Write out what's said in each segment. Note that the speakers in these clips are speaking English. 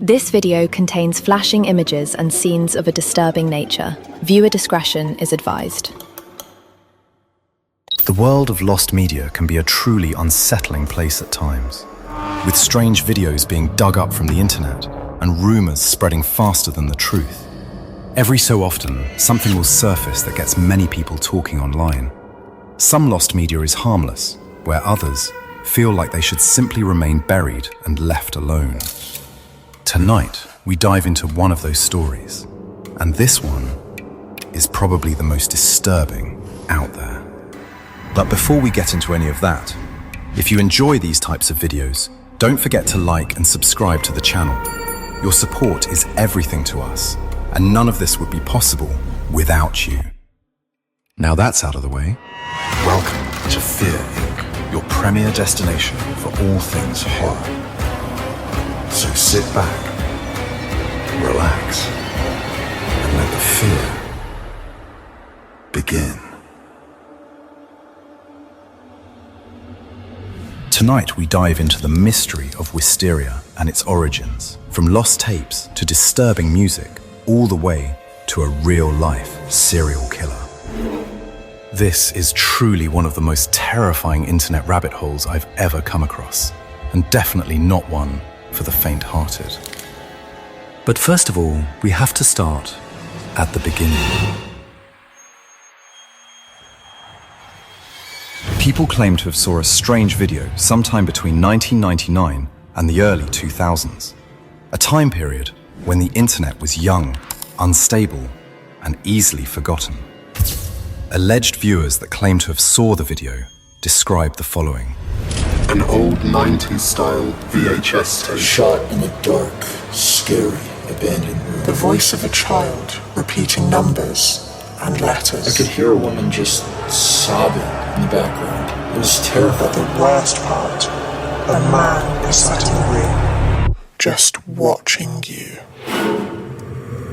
This video contains flashing images and scenes of a disturbing nature. Viewer discretion is advised. The world of lost media can be a truly unsettling place at times, with strange videos being dug up from the internet and rumors spreading faster than the truth. Every so often, something will surface that gets many people talking online. Some lost media is harmless, where others feel like they should simply remain buried and left alone. Tonight, we dive into one of those stories, and this one is probably the most disturbing out there. But before we get into any of that, if you enjoy these types of videos, don't forget to like and subscribe to the channel. Your support is everything to us, and none of this would be possible without you. Now that's out of the way, welcome to Fear Inc., your premier destination for all things horror. So sit back, relax, and let the fear begin. Tonight we dive into the mystery of Wysteria and its origins, from lost tapes to disturbing music, all the way to a real-life serial killer. This is truly one of the most terrifying internet rabbit holes I've ever come across, and definitely not one for the faint-hearted. But first of all, we have to start at the beginning. People claim to have saw a strange video sometime between 1999 and the early 2000s, a time period when the internet was young, unstable, and easily forgotten. Alleged viewers that claim to have saw the video describe the following. An old 90s style VHS tape. Shot in a dark, scary, abandoned room. The voice of a child repeating numbers and letters. I could hear a woman just sobbing in the background. It was terrifying. But the worst part, a man was sat in the room, just watching you.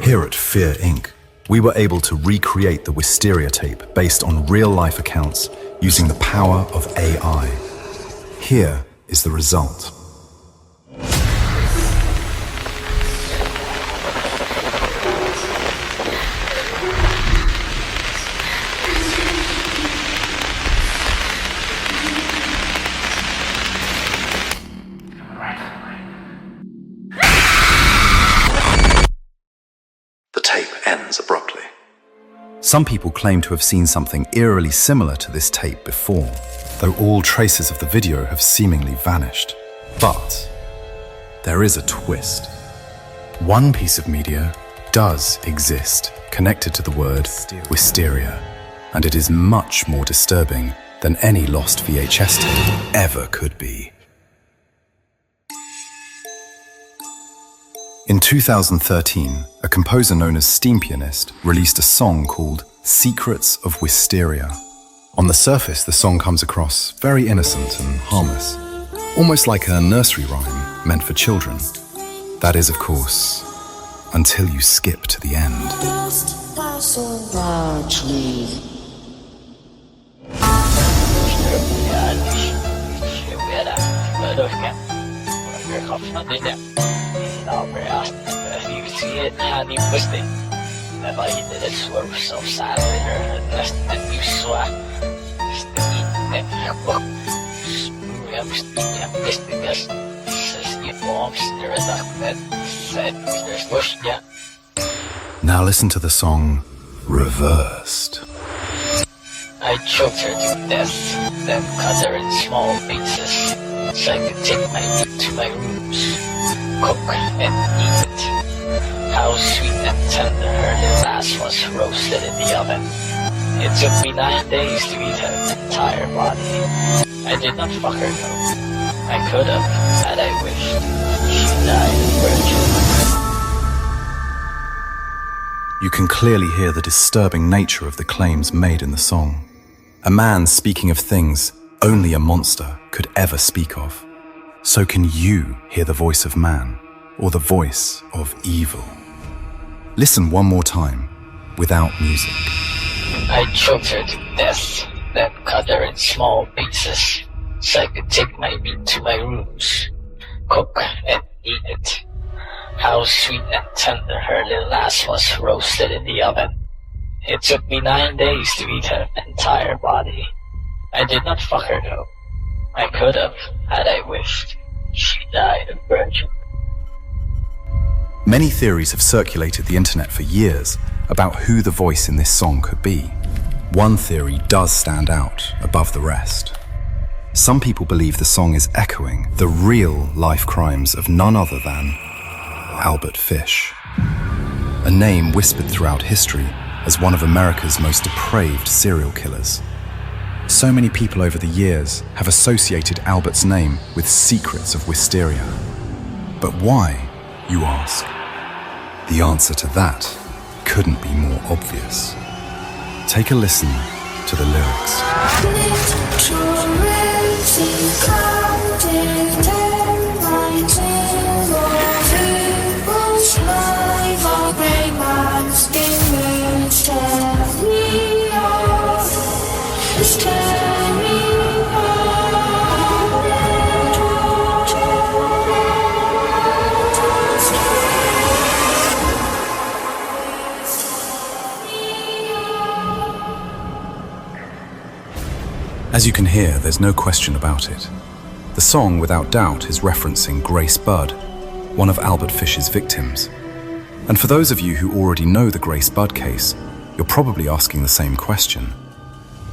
Here at Fear Inc., we were able to recreate the Wysteria tape based on real-life accounts using the power of AI. Here is the result. The tape ends abruptly. Some people claim to have seen something eerily similar to this tape before, though all traces of the video have seemingly vanished. But there is a twist. One piece of media does exist connected to the word Wysteria, and it is much more disturbing than any lost VHS tape ever could be. In 2013, a composer known as Steam Pianist released a song called Secrets of Wysteria. On the surface, the song comes across very innocent and harmless, almost like a nursery rhyme meant for children. That is, of course, until you skip to the end. Now listen to the song Reversed. I choked her to death, then cut her in small pieces, so I could take my meat to my rooms, cook and eat it. How sweet and tender her little ass was roasted in the oven. It took me 9 days to eat her entire body. I did not fuck her though. I could have, had I wished. She died a virgin. You can clearly hear the disturbing nature of the claims made in the song. A man speaking of things only a monster could ever speak of. So can you hear the voice of man, or the voice of evil? Listen one more time, without music. I choked her to death, then cut her in small pieces, so I could take my meat to my rooms, cook and eat it. How how sweet and tender her little ass was roasted in the oven. It took me 9 days to eat her entire body. I did not fuck her though. I could have, had I wished. She died a virgin. Many theories have circulated the internet for years about who the voice in this song could be. One theory does stand out above the rest. Some people believe the song is echoing the real life crimes of none other than Albert Fish, a name whispered throughout history as one of America's most depraved serial killers. So many people over the years have associated Albert's name with secrets of Wysteria. But why, you ask? The answer to that couldn't be more obvious. Take a listen to the lyrics. As you can hear, there's no question about it. The song, without doubt, is referencing Grace Budd, one of Albert Fish's victims. And for those of you who already know the Grace Budd case, you're probably asking the same question.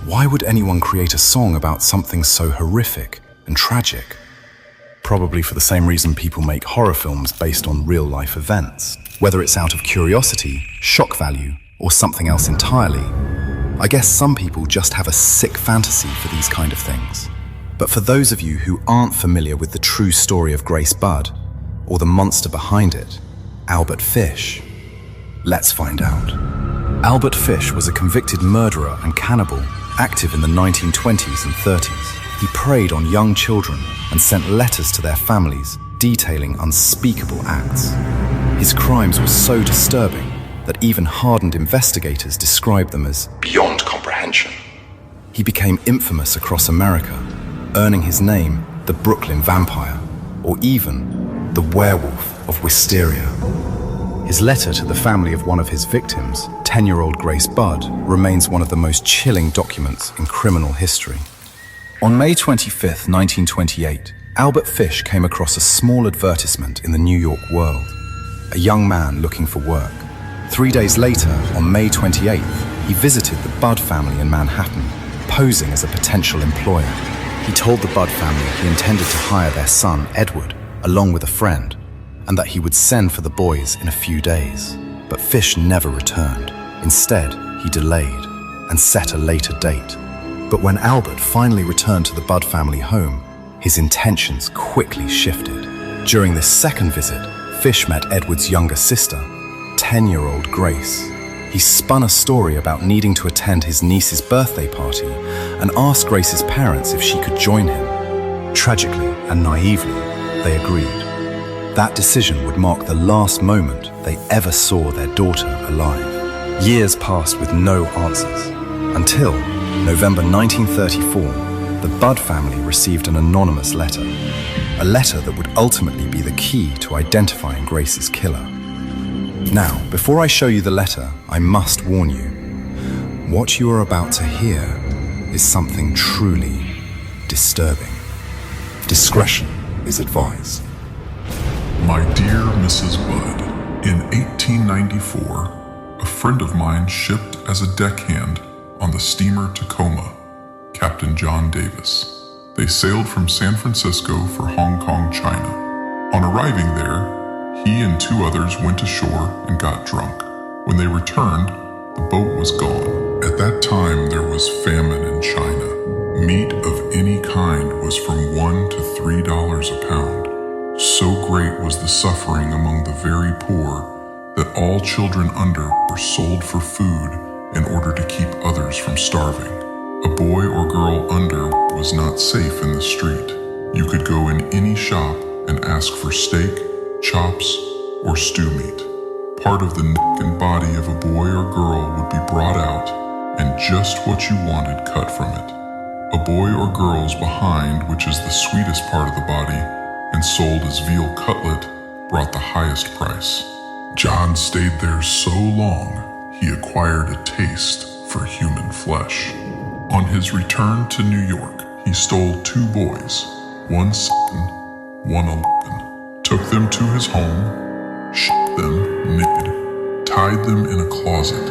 Why would anyone create a song about something so horrific and tragic? Probably for the same reason people make horror films based on real-life events. Whether it's out of curiosity, shock value, or something else entirely, I guess some people just have a sick fantasy for these kind of things. But for those of you who aren't familiar with the true story of Grace Budd, or the monster behind it, Albert Fish, let's find out. Albert Fish was a convicted murderer and cannibal, active in the 1920s and 30s. He preyed on young children and sent letters to their families detailing unspeakable acts. His crimes were so disturbing that even hardened investigators described them as beyond comprehension. He became infamous across America, earning his name the Brooklyn Vampire, or even the Werewolf of Wysteria. His letter to the family of one of his victims, 10-year-old Grace Budd, remains one of the most chilling documents in criminal history. On May 25, 1928, Albert Fish came across a small advertisement in the New York World. A young man looking for work. 3 days later, on May 28th, he visited the Budd family in Manhattan, posing as a potential employer. He told the Budd family he intended to hire their son, Edward, along with a friend, and that he would send for the boys in a few days. But Fish never returned. Instead, he delayed and set a later date. But when Albert finally returned to the Budd family home, his intentions quickly shifted. During this second visit, Fish met Edward's younger sister, 10-year-old Grace. He spun a story about needing to attend his niece's birthday party and asked Grace's parents if she could join him. Tragically and naively, they agreed. That decision would mark the last moment they ever saw their daughter alive. Years passed with no answers, until November 1934, the Budd family received an anonymous letter. A letter that would ultimately be the key to identifying Grace's killer. Now, before I show you the letter, I must warn you. What you are about to hear is something truly disturbing. Discretion is advised. My dear Mrs. Budd, in 1894, a friend of mine shipped as a deckhand on the steamer Tacoma, Captain John Davis. They sailed from San Francisco for Hong Kong, China. On arriving there, he and 2 others went ashore and got drunk. When they returned, the boat was gone. At that time, there was famine in China. Meat of any kind was from $1 to $3 a pound. So great was the suffering among the very poor that all children under were sold for food in order to keep others from starving. A boy or girl under was not safe in the street. You could go in any shop and ask for steak, chops, or stew meat. Part of the neck and body of a boy or girl would be brought out, and just what you wanted cut from it. A boy or girl's behind, which is the sweetest part of the body, and sold as veal cutlet, brought the highest price. John stayed there so long, he acquired a taste for human flesh. On his return to New York, he stole 2 boys, one 7, one 11, took them to his home, shipped them naked, tied them in a closet,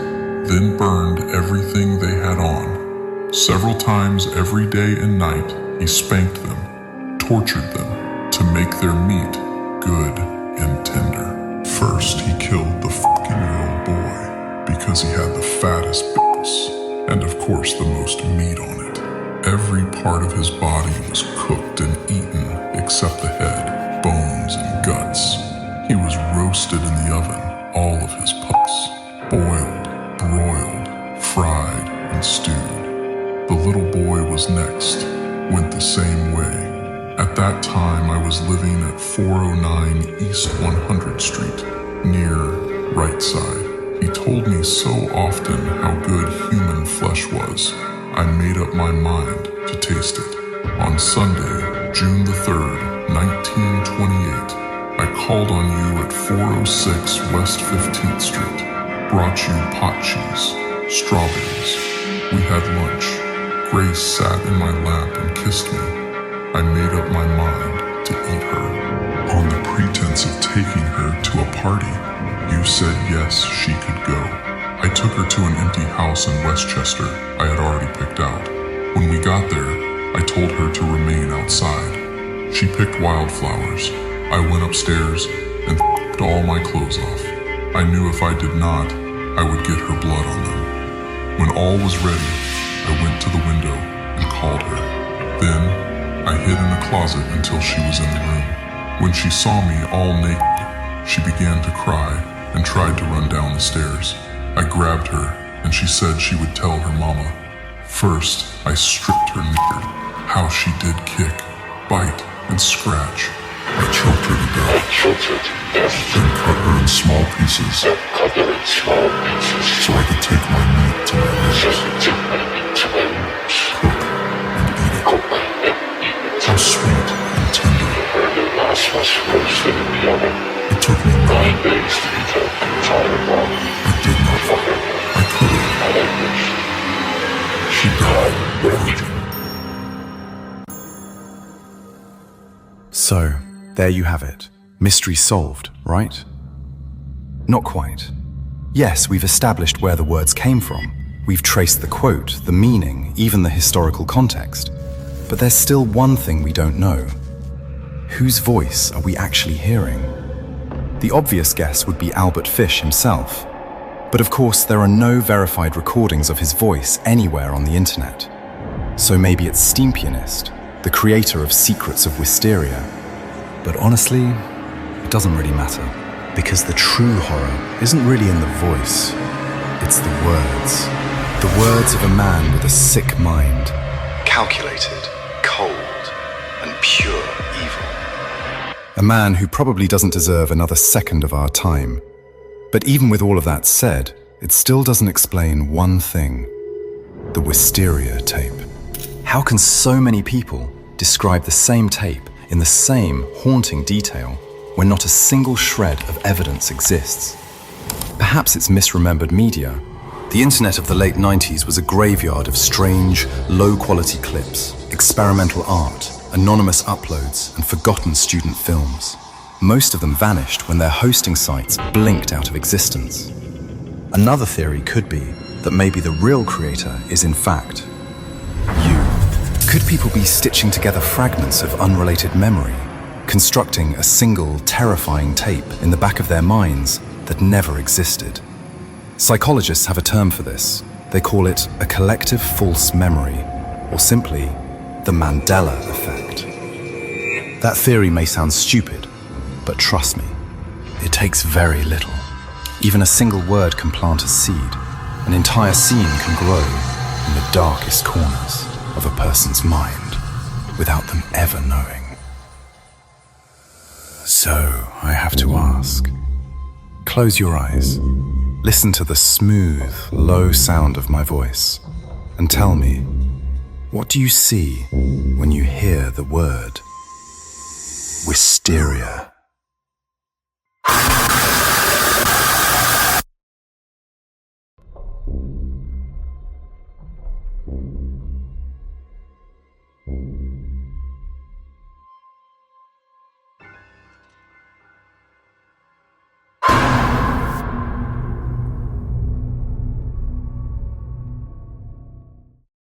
then burned everything they had on. Several times every day and night, he spanked them, tortured them, to make their meat good and tender. First, he killed the 14-year-old boy because he had the fattest bits, and of course the most meat on it. Every part of his body was cooked and eaten except the head, bones, and guts. He was roasted in the oven, all of his pups, boiled, broiled, fried, and stewed. The little boy was next, went the same way. At that time, I was living at 409 East 100th Street, near Right Side. He told me so often how good human flesh was, I made up my mind to taste it. On Sunday, June the 3rd, 1928, I called on you at 406 West 15th Street, brought you pot cheese, strawberries. We had lunch. Grace sat in my lap and kissed me. I made up my mind to eat her. On the pretense of taking her to a party, you said yes, she could go. I took her to an empty house in Westchester I had already picked out. When we got there, I told her to remain outside. She picked wildflowers. I went upstairs and f***ed all my clothes off. I knew if I did not, I would get her blood on them. When all was ready, I went to the window and called her. Then, I hid in the closet until she was in the room. When she saw me all naked, she began to cry and tried to run down the stairs. I grabbed her and she said she would tell her mama. First, I stripped her naked. How she did kick, bite, and scratch. I choked her to death. Then cut her in small pieces. So I could take my meat to my ribs. Cook and eat it. How sweet and tender. It took me 9 days to eat her entire body. I did not. I could have. She died virgin. So, there you have it. Mystery solved, right? Not quite. Yes, we've established where the words came from. We've traced the quote, the meaning, even the historical context. But there's still one thing we don't know. Whose voice are we actually hearing? The obvious guess would be Albert Fish himself. But of course, there are no verified recordings of his voice anywhere on the internet. So maybe it's Steam Pianist, the creator of Secrets of Wysteria. But honestly, it doesn't really matter, because the true horror isn't really in the voice, it's the words. The words of a man with a sick mind, calculated, cold, and pure evil. A man who probably doesn't deserve another second of our time. But even with all of that said, it still doesn't explain one thing: the Wysteria tape. How can so many people describe the same tape in the same haunting detail when not a single shred of evidence exists? Perhaps it's misremembered media. The internet of the late 90s was a graveyard of strange, low-quality clips, experimental art, anonymous uploads, and forgotten student films. Most of them vanished when their hosting sites blinked out of existence. Another theory could be that maybe the real creator is in fact you. Could people be stitching together fragments of unrelated memory, constructing a single, terrifying tape in the back of their minds that never existed? Psychologists have a term for this. They call it a collective false memory, or simply the Mandela effect. That theory may sound stupid, but trust me, it takes very little. Even a single word can plant a seed. An entire scene can grow in the darkest corners of a person's mind without them ever knowing. So, I have to ask, close your eyes, listen to the smooth, low sound of my voice, and tell me, what do you see when you hear the word Wysteria? you.